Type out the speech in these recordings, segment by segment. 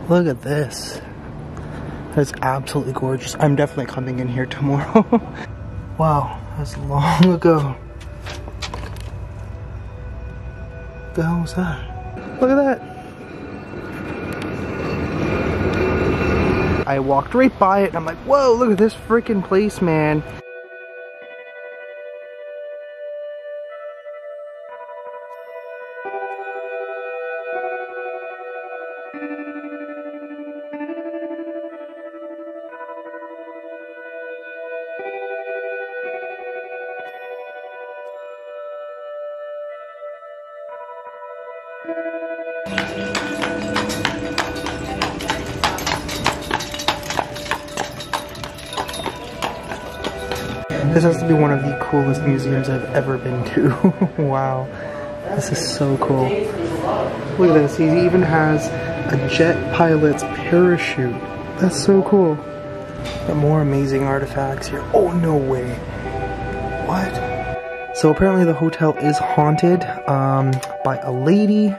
Look at this. That's absolutely gorgeous. I'm definitely coming in here tomorrow. Wow, that's long ago. What the hell was that? Look at that. I walked right by it and I'm like, whoa, look at this freaking place, man. This has to be one of the coolest museums I've ever been to. Wow, this is so cool. Look at this, he even has a jet pilot's parachute. That's so cool. Got more amazing artifacts here. Oh, no way. What? So apparently the hotel is haunted by a lady.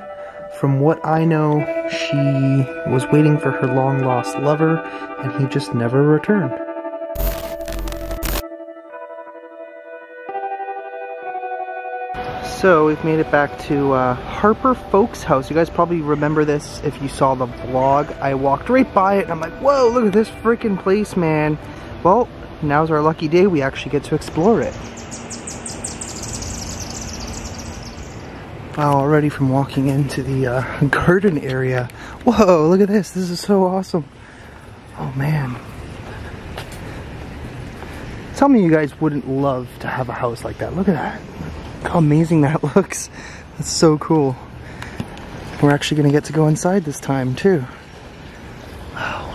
From what I know, she was waiting for her long lost lover and he just never returned. So we've made it back to Harper Folks' house. You guys probably remember this if you saw the vlog. I walked right by it and I'm like, whoa, look at this freaking place, man. Well, now's our lucky day. We actually get to explore it. Wow, already from walking into the garden area. Whoa, look at this. This is so awesome. Oh, man. Tell me you guys wouldn't love to have a house like that. Look at that. How amazing that looks. That's so cool. We're actually gonna get to go inside this time too. Wow.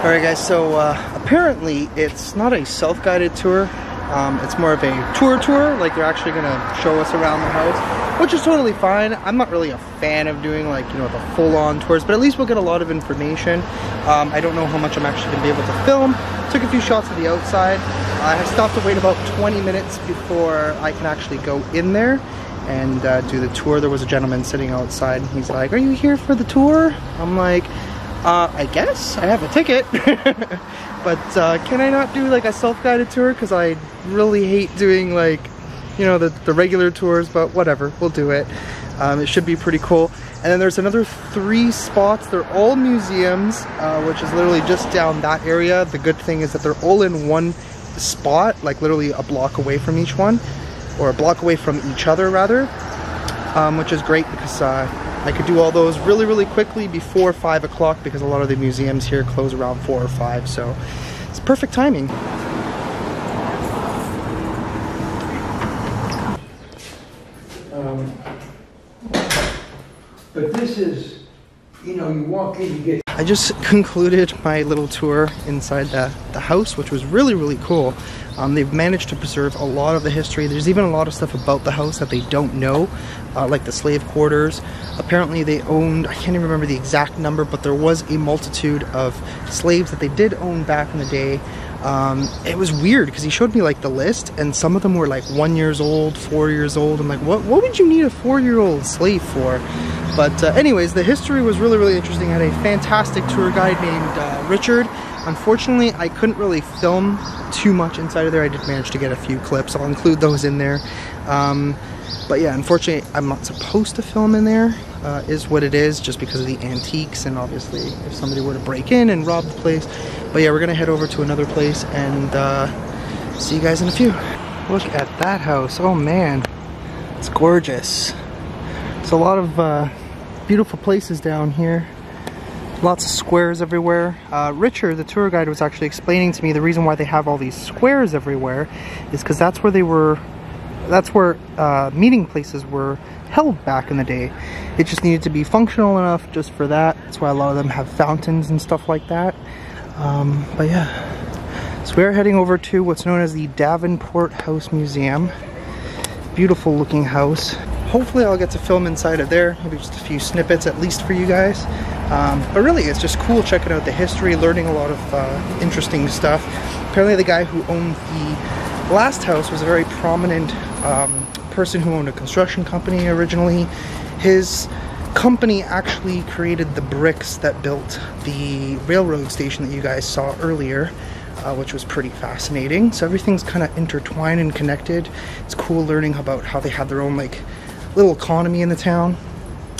Alright guys, so apparently it's not a self-guided tour. It's more of a tour, like they're actually gonna show us around the house, which is totally fine. I'm not really a fan of doing like, you know, the full-on tours, but at least we'll get a lot of information. I don't know how much I'm actually gonna be able to film. Took a few shots of the outside. I stopped to wait about 20 minutes before I can actually go in there and do the tour. There was a gentleman sitting outside and he's like, "Are you here for the tour?" I'm like, I guess I have a ticket. But can I not do like a self-guided tour? Because I really hate doing like, you know, the regular tours, but whatever, we'll do it. It should be pretty cool. And then there's another 3 spots. They're all museums, which is literally just down that area. The good thing is that they're all in one spot, like literally a block away from each one, or a block away from each other rather, which is great because I could do all those really quickly before 5 o'clock because a lot of the museums here close around 4 or 5, so it's perfect timing. But this is, you know, you walk in, you get... I just concluded my little tour inside the house, which was really cool. They've managed to preserve a lot of the history. There's even a lot of stuff about the house that they don't know, like the slave quarters. Apparently they owned, I can't even remember the exact number, but there was a multitude of slaves that they did own back in the day. It was weird because he showed me like the list and some of them were like 1 year old, 4 years old. I'm like, what would you need a 4-year-old slave for? But anyways, the history was really interesting. I had a fantastic tour guide named Richard. Unfortunately, I couldn't really film too much inside of there. I did manage to get a few clips. I'll include those in there. But yeah, unfortunately, I'm not supposed to film in there, is what it is, just because of the antiques and obviously if somebody were to break in and rob the place. But yeah, we're gonna head over to another place and see you guys in a few. Look at that house. Oh man, it's gorgeous. There's a lot of beautiful places down here. Lots of squares everywhere. Richard, the tour guide, was actually explaining to me the reason why they have all these squares everywhere is because that's where meeting places were held back in the day. It just needed to be functional enough just for that. That's why a lot of them have fountains and stuff like that. But yeah, so we're heading over to what's known as the Davenport House Museum. Beautiful looking house. Hopefully I'll get to film inside of there, maybe just a few snippets at least for you guys. But really, it's just cool checking out the history, learning a lot of interesting stuff. Apparently the guy who owned the last house was a very prominent person who owned a construction company originally. His company actually created the bricks that built the railroad station that you guys saw earlier, which was pretty fascinating. So everything's kind of intertwined and connected. It's cool learning about how they had their own like little economy in the town.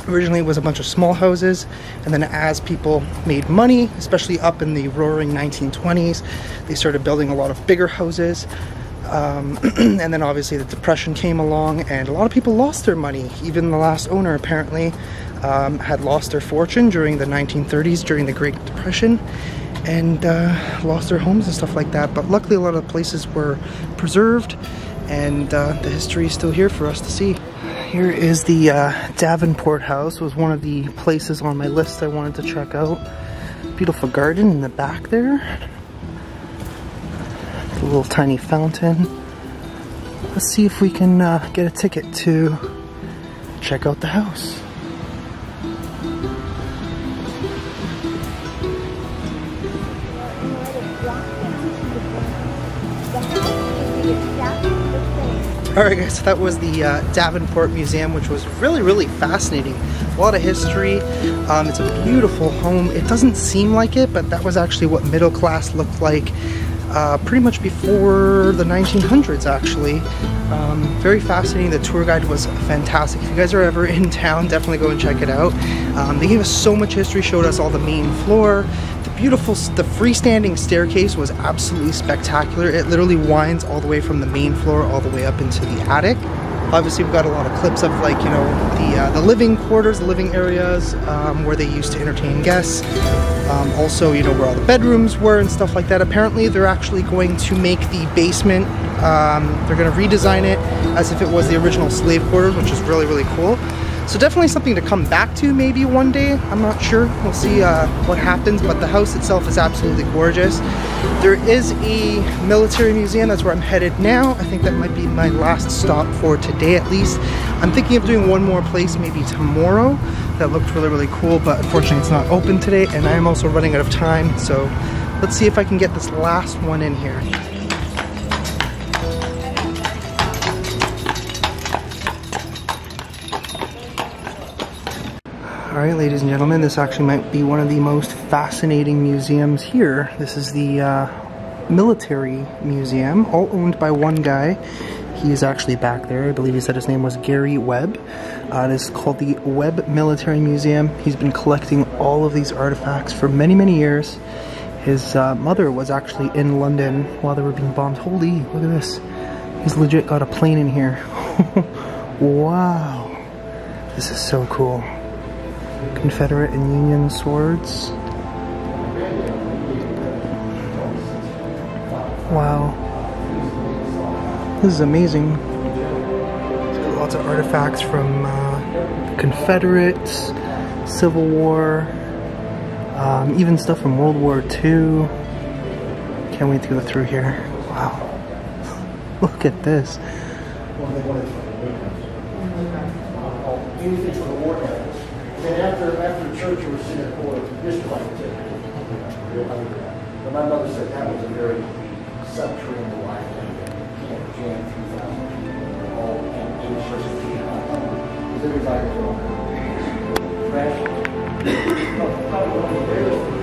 Originally it was a bunch of small houses, and then as people made money, especially up in the roaring 1920s, they started building a lot of bigger houses. And then obviously the Depression came along and a lot of people lost their money. Even the last owner apparently had lost their fortune during the 1930s, during the Great Depression, and lost their homes and stuff like that. But luckily a lot of the places were preserved, and the history is still here for us to see. Here is the Davenport house. It was one of the places on my list I wanted to check out. Beautiful garden in the back there. A little tiny fountain. Let's see if we can get a ticket to check out the house. Alright guys, so that was the Davenport Museum, which was really fascinating. A lot of history. It's a beautiful home. It doesn't seem like it, but that was actually what middle class looked like pretty much before the 1900s actually. Very fascinating. The tour guide was fantastic. If you guys are ever in town, definitely go and check it out. They gave us so much history, showed us all the main floor. The freestanding staircase was absolutely spectacular. It literally winds all the way from the main floor all the way up into the attic. Obviously we've got a lot of clips of, like, you know, the living quarters, the living areas where they used to entertain guests. Also, you know, where all the bedrooms were and stuff like that. Apparently they're actually going to make the basement, they're going to redesign it as if it was the original slave quarters, which is really cool. So definitely something to come back to maybe one day. I'm not sure. We'll see what happens, but the house itself is absolutely gorgeous. There is a military museum. That's where I'm headed now. I think that might be my last stop for today at least. I'm thinking of doing one more place maybe tomorrow. That looked really cool, but unfortunately it's not open today, and I am also running out of time. So let's see if I can get this last one in here. Alright, ladies and gentlemen, this actually might be one of the most fascinating museums here. This is the military museum, all owned by one guy. He is actually back there. I believe he said his name was Gary Webb. It is called the Webb Military Museum. He's been collecting all of these artifacts for many years. His mother was actually in London while they were being bombed. Holy, look at this. He's legit got a plane in here. Wow. This is so cool. Confederate and Union swords. Wow. This is amazing. Lots of artifacts from Confederates, Civil War, even stuff from World War II. Can't wait to go through here. Wow. Look at this. And after church was in a court, just like but my mother said that was a very subterranean life. Can't jam 3,000 people all in the church.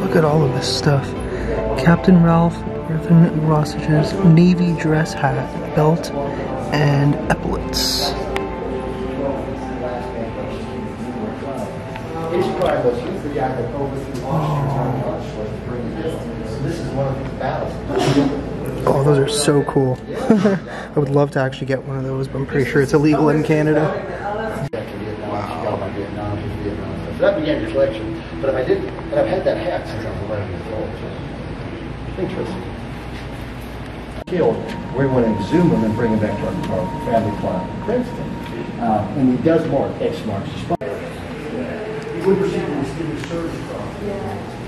Look at all of this stuff. Captain Ralph Earthen Rossage's navy dress hat, belt, and epaulets. Oh, those are so cool. I would love to actually get one of those, but I'm pretty sure it's illegal in Canada. Wow. So that began your collection. But if I didn't, and I've had that hat since I was 11 years old. So interesting. Killed, we want to exhume them and bring them back to our family farm in Princeton. And he does more X marks the spot. He would receive the distinguished service cross.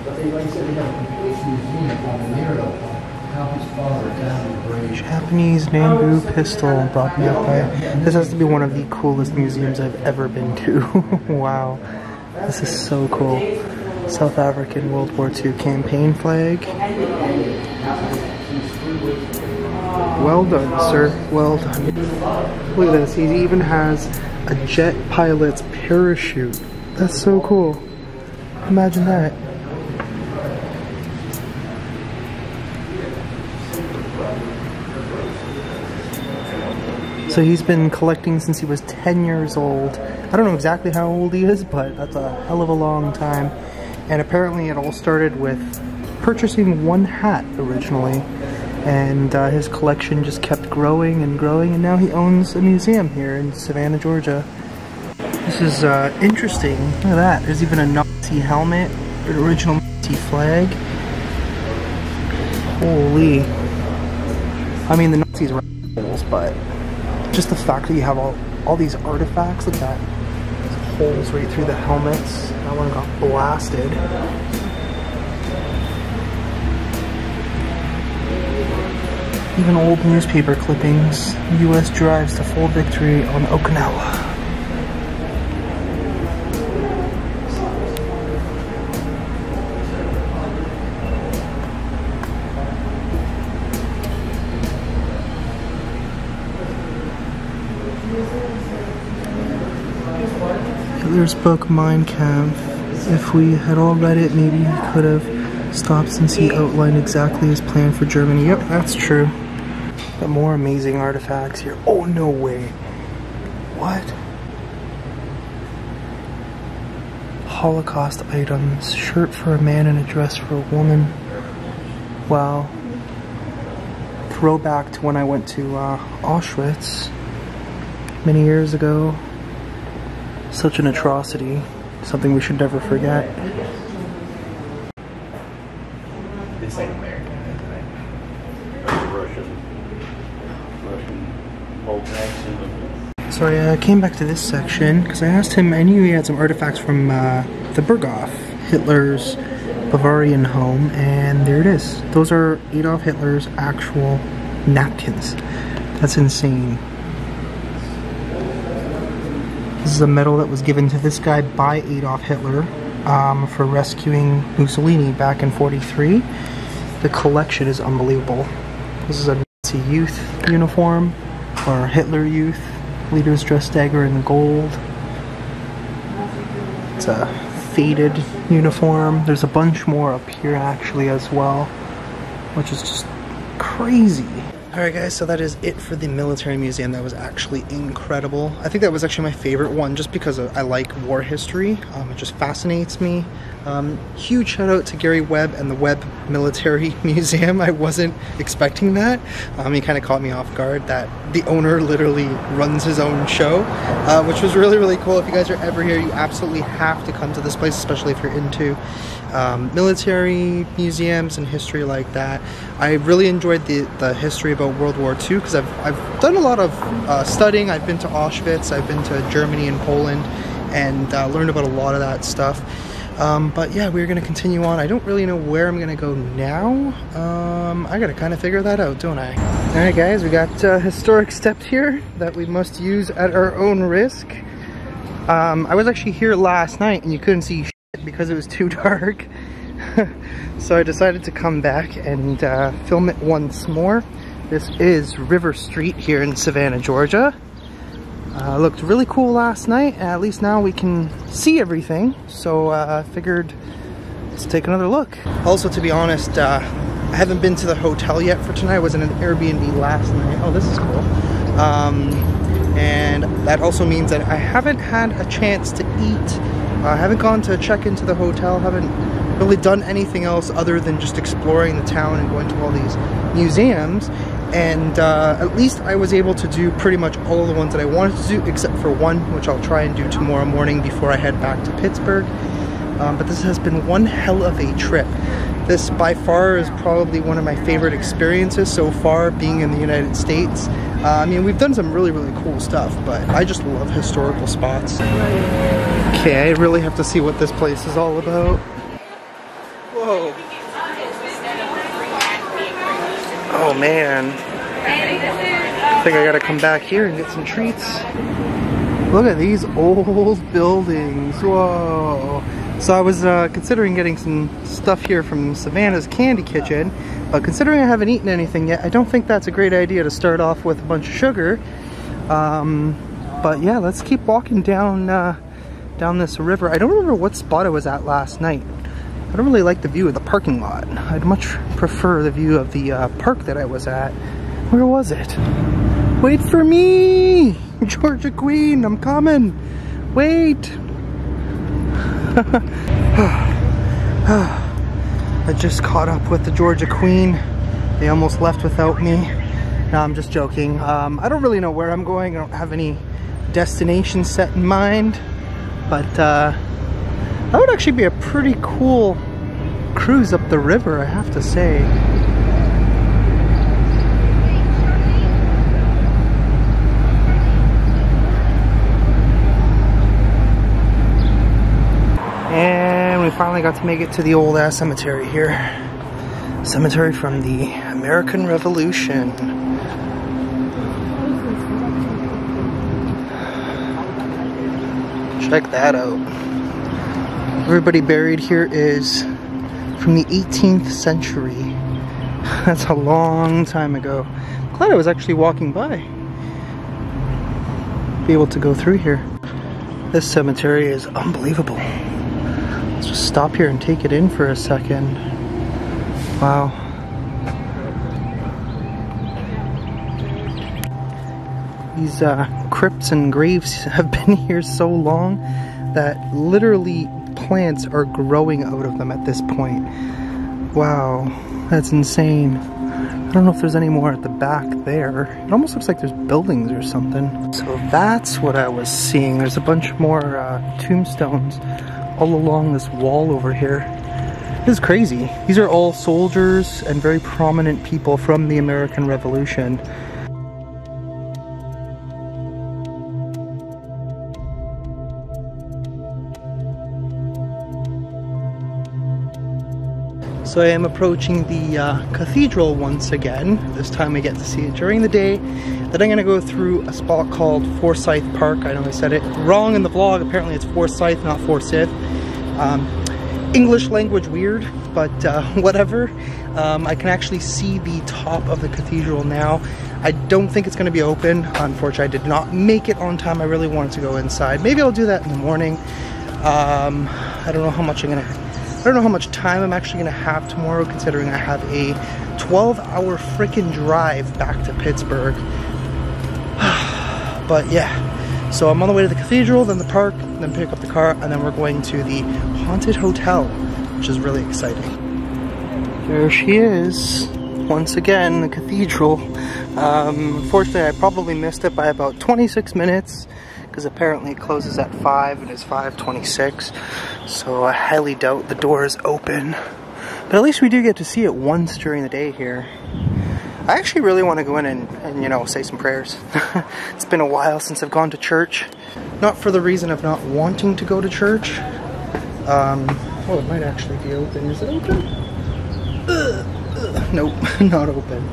But they, like I said, they have a complete museum on the narrow. How his father down in the grave. Japanese bamboo pistol brought me up by. This has to be one of the coolest museums I've ever been to. Wow. This is so cool. South African World War II campaign flag. Well done, sir. Well done. Look at this. He even has a jet pilot's parachute. That's so cool. Imagine that. So he's been collecting since he was 10 years old. I don't know exactly how old he is, but that's a hell of a long time. And apparently it all started with purchasing one hat originally. And his collection just kept growing and growing, and now he owns a museum here in Savannah, Georgia. This is interesting. Look at that. There's even a Nazi helmet, an original Nazi flag. Holy. I mean, the Nazis were assholes, but just the fact that you have all these artifacts. Look at that. There's holes right through the helmets. That one got blasted. Even old newspaper clippings. U.S. drives to full victory on Okinawa. Hitler's book, Mein Kampf. If we had all read it, maybe he could have stopped, since he outlined exactly his plan for Germany. Yep, that's true. But more amazing artifacts here. Oh, no way. What? Holocaust items. Shirt for a man and a dress for a woman. Wow. Throwback to when I went to Auschwitz many years ago. Such an atrocity. Something we should never forget. This ain't American, Russian old accent. So I came back to this section because I asked him. I knew he had some artifacts from the Berghof, Hitler's Bavarian home, and there it is. Those are Adolf Hitler's actual napkins. That's insane. This is a medal that was given to this guy by Adolf Hitler for rescuing Mussolini back in '43. The collection is unbelievable. This is a Nazi youth uniform, or Hitler youth. Leaders dressed dagger in gold. It's a faded uniform. There's a bunch more up here actually as well, which is just crazy. Alright guys, so that is it for the military museum. That was actually incredible. I think that was actually my favorite one just because I like war history. It just fascinates me. Huge shout out to Gary Webb and the Webb Military Museum. I wasn't expecting that. He kind of caught me off guard that the owner literally runs his own show, which was really, really cool. If you guys are ever here, you absolutely have to come to this place, especially if you're into military museums and history like that. I really enjoyed the history about World War II because I've done a lot of studying. I've been to Auschwitz, I've been to Germany and Poland, and learned about a lot of that stuff. But yeah, we're going to continue on. I don't really know where I'm going to go now. I got to kind of figure that out, don't I? Alright guys, we got historic steps here that we must use at our own risk. I was actually here last night and you couldn't see shit because it was too dark. So I decided to come back and film it once more. This is River Street here in Savannah, Georgia. Looked really cool last night, and at least now we can see everything. So I figured let's take another look. Also, to be honest, I haven't been to the hotel yet for tonight. I was in an Airbnb last night. Oh, this is cool. And that also means that I haven't had a chance to eat. I haven't gone to check into the hotel, haven't really done anything else other than just exploring the town and going to all these museums. And at least I was able to do pretty much all of the ones that I wanted to do, except for one, which I'll try and do tomorrow morning before I head back to Pittsburgh. But this has been one hell of a trip. This by far is probably one of my favorite experiences so far, being in the United States. I mean, we've done some really, really cool stuff, but I just love historical spots. Okay, I really have to see what this place is all about. Whoa. Oh man. I think I gotta come back here and get some treats. Look at these old buildings. Whoa. So I was considering getting some stuff here from Savannah's Candy Kitchen, but considering I haven't eaten anything yet, I don't think that's a great idea to start off with a bunch of sugar. But yeah, let's keep walking down down this river. I don't remember what spot I was at last night. I don't really like the view of the parking lot. I'd much prefer the view of the park that I was at. Where was it? Wait for me! Georgia Queen, I'm coming! Wait! I just caught up with the Georgia Queen. They almost left without me. No, I'm just joking. I don't really know where I'm going. I don't have any destination set in mind. But that would actually be a pretty cool cruise up the river, I have to say. And we finally got to make it to the old ass cemetery here. Cemetery from the American Revolution. Check that out. Everybody buried here is from the 18th century. That's a long time ago. I'm glad I was actually walking by. Be able to go through here. This cemetery is unbelievable. Let's just stop here and take it in for a second. Wow. These crypts and graves have been here so long that literally plants are growing out of them at this point. Wow, that's insane. I don't know if there's any more at the back there. It almost looks like there's buildings or something. So that's what I was seeing. There's a bunch more tombstones all along this wall over here. This is crazy. These are all soldiers and very prominent people from the American Revolution. So I am approaching the cathedral once again. This time we get to see it during the day. Then I'm going to go through a spot called Forsyth Park. I know I said it wrong in the vlog. Apparently it's Forsyth, not Forsyth. English language weird, but whatever. I can actually see the top of the cathedral now. I don't think it's going to be open. Unfortunately, I did not make it on time. I really wanted to go inside. Maybe I'll do that in the morning. I don't know how much I don't know how much time I'm actually going to have tomorrow, considering I have a 12-hour freaking drive back to Pittsburgh. But yeah, so I'm on the way to the cathedral, then the park, then pick up the car, and then we're going to the haunted hotel, which is really exciting. There she is, once again, the cathedral. Unfortunately, I probably missed it by about 26 minutes. Because apparently it closes at 5 and it's 5:26, so I highly doubt the door is open. But at least we do get to see it once during the day here. I actually really want to go in and you know, say some prayers. It's been a while since I've gone to church. Not for the reason of not wanting to go to church. Oh, it might actually be open. Is it open? Nope, not open.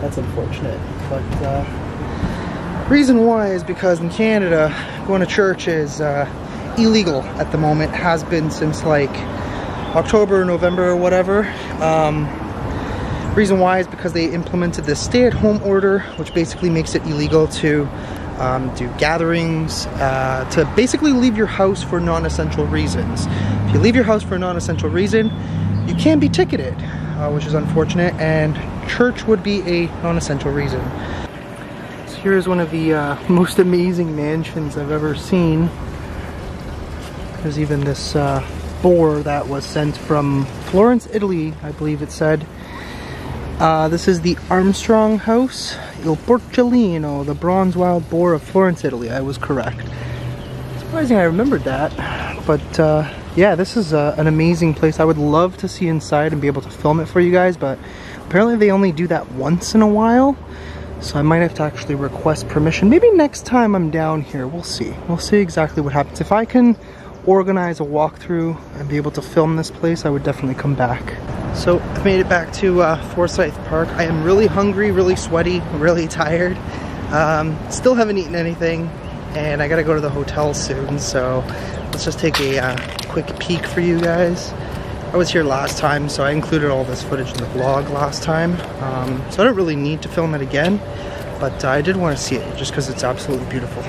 That's unfortunate. But reason why is because in Canada, going to church is illegal at the moment. Has been since like October, November, or whatever. Reason why is because they implemented this stay-at-home order, which basically makes it illegal to do gatherings, to basically leave your house for non-essential reasons. If you leave your house for a non-essential reason, you can be ticketed, which is unfortunate, and church would be a non-essential reason. Here's one of the most amazing mansions I've ever seen. There's even this boar that was sent from Florence, Italy, I believe it said. This is the Armstrong House, Il Porcellino, the bronze wild boar of Florence, Italy. I was correct. Surprising I remembered that. But yeah, this is an amazing place. I would love to see inside and be able to film it for you guys, but apparently they only do that once in a while. So I might have to actually request permission. Maybe next time I'm down here, we'll see. We'll see exactly what happens. If I can organize a walkthrough and be able to film this place, I would definitely come back. So I've made it back to Forsyth Park. I am really hungry, really sweaty, really tired. Still haven't eaten anything, and I gotta go to the hotel soon. So let's just take a quick peek for you guys. I was here last time, so I included all this footage in the vlog last time. So I don't really need to film it again, but I did want to see it just because it's absolutely beautiful.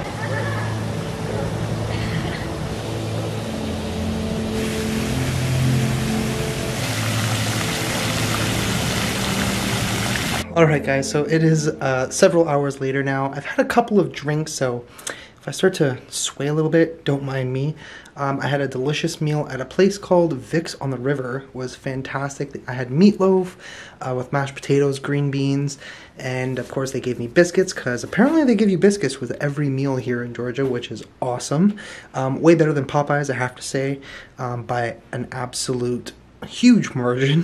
Alright guys, so it is several hours later now. I've had a couple of drinks, so if I start to sway a little bit, don't mind me. I had a delicious meal at a place called Vic's on the River. It was fantastic. I had meatloaf with mashed potatoes, green beans, and of course they gave me biscuits, because apparently they give you biscuits with every meal here in Georgia, which is awesome. Way better than Popeyes, I have to say, by an absolute huge margin,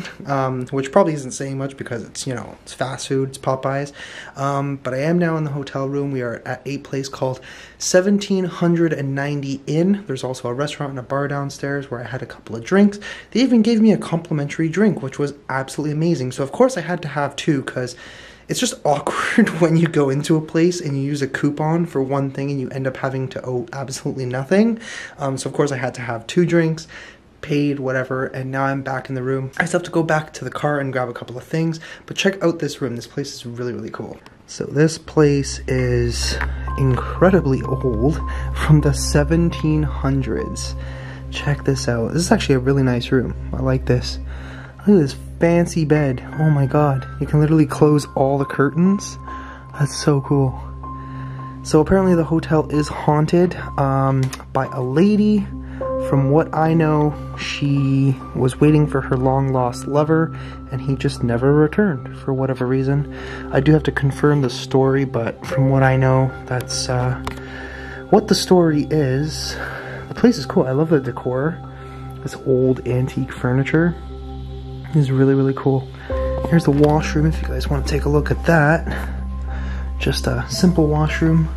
which probably isn't saying much because it's, you know, it's fast food, it's Popeyes. But I am now in the hotel room. We are at a place called 1790 Inn. There's also a restaurant and a bar downstairs where I had a couple of drinks. They even gave me a complimentary drink, which was absolutely amazing. So of course I had to have two, because it's just awkward when you go into a place and you use a coupon for one thing and you end up having to owe absolutely nothing. So of course I had to have two drinks, paid, whatever, and now I'm back in the room. I still have to go back to the car and grab a couple of things, but check out this room. This place is really, really cool. So this place is incredibly old, from the 1700s. Check this out. This is actually a really nice room. I like this. Look at this fancy bed. Oh my god. You can literally close all the curtains. That's so cool. So apparently the hotel is haunted by a lady. From what I know, she was waiting for her long-lost lover, and he just never returned for whatever reason. I do have to confirm the story, but from what I know, that's what the story is. The place is cool. I love the decor. This old antique furniture is really, really cool. Here's the washroom if you guys want to take a look at that. Just a simple washroom.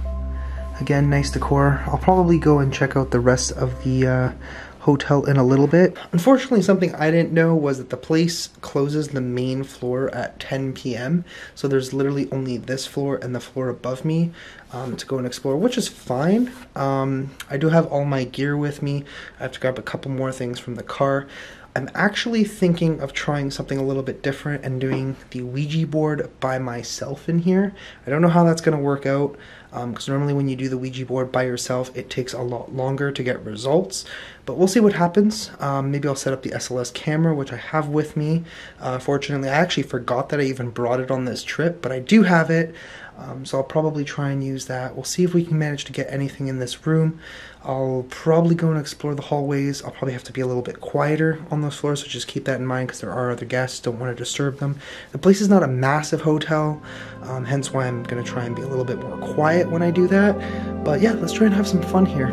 Again, nice decor. I'll probably go and check out the rest of the hotel in a little bit. Unfortunately, something I didn't know was that the place closes the main floor at 10 p.m. So there's literally only this floor and the floor above me to go and explore, which is fine. I do have all my gear with me. I have to grab a couple more things from the car. I'm actually thinking of trying something a little bit different and doing the Ouija board by myself in here. I don't know how that's going to work out, because normally when you do the Ouija board by yourself, it takes a lot longer to get results. But we'll see what happens. Maybe I'll set up the SLS camera, which I have with me. Fortunately, I actually forgot that I even brought it on this trip, but I do have it. So I'll probably try and use that. We'll see if we can manage to get anything in this room. I'll probably go and explore the hallways. I'll probably have to be a little bit quieter on those floors, so just keep that in mind because there are other guests. Don't want to disturb them. The place is not a massive hotel, hence why I'm going to try and be a little bit more quiet when I do that. But yeah, let's try and have some fun here.